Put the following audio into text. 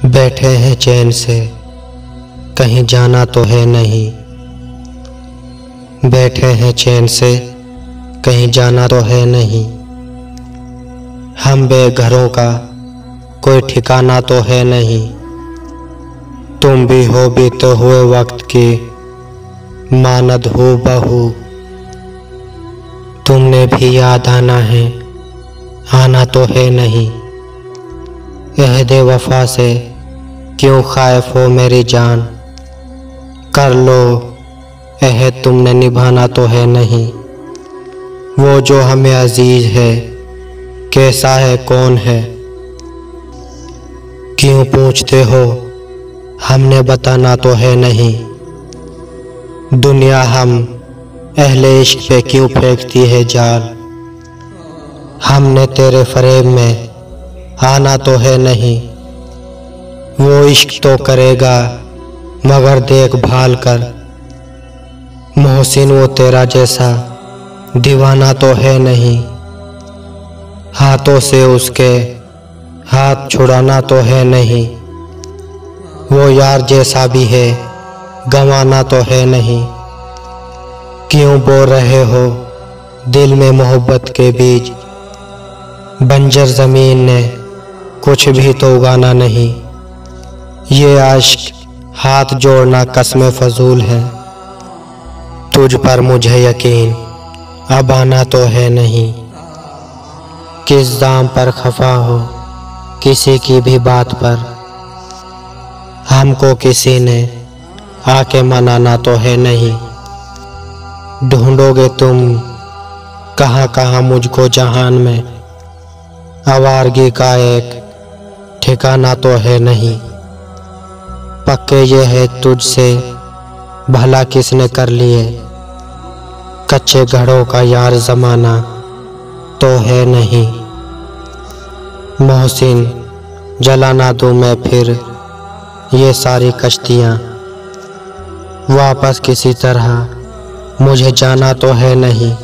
बैठे हैं चैन से, कहीं जाना तो है नहीं। बैठे हैं चैन से, कहीं जाना तो है नहीं। हम बेघरों का कोई ठिकाना तो है नहीं। तुम भी हो बीते हुए वक्त की मानद हो बहू। तुमने भी याद आना है, आना तो है नहीं। अहदे वफा से क्यों खाइफ हो मेरी जान। कर लो अहद, तुमने निभाना तो है नहीं। वो जो हमें अजीज है, कैसा है कौन है। क्यों पूछते हो, हमने बताना तो है नहीं। दुनिया हम अहले इश्क पे क्यों फेंकती है जाल। हमने तेरे फरेब में आना तो है नहीं। वो इश्क तो करेगा मगर देखभाल कर। मोहसिन वो तेरा जैसा दीवाना तो है नहीं। हाथों से उसके हाथ छुड़ाना तो है नहीं। वो यार जैसा भी है गंवाना तो है नहीं। क्यों बो रहे हो दिल में मोहब्बत के बीज। बंजर ज़मीन ने कुछ भी तो उगाना नहीं। ये आशिक हाथ जोड़ना कसम फजूल है। तुझ पर मुझे यकीन अब आना तो है नहीं। किस दाम पर खफा हो किसी की भी बात पर। हमको किसी ने आके मनाना तो है नहीं। ढूंढोगे तुम कहाँ कहाँ मुझको जहान में। आवारगी का एक ठिकाना तो है नहीं। पक्के ये है तुझसे भला किसने कर लिए। कच्चे घड़ों का यार ज़माना तो है नहीं। मोहसिन जलाना दूँ मैं फिर ये सारी कश्तियाँ। वापस किसी तरह मुझे जाना तो है नहीं।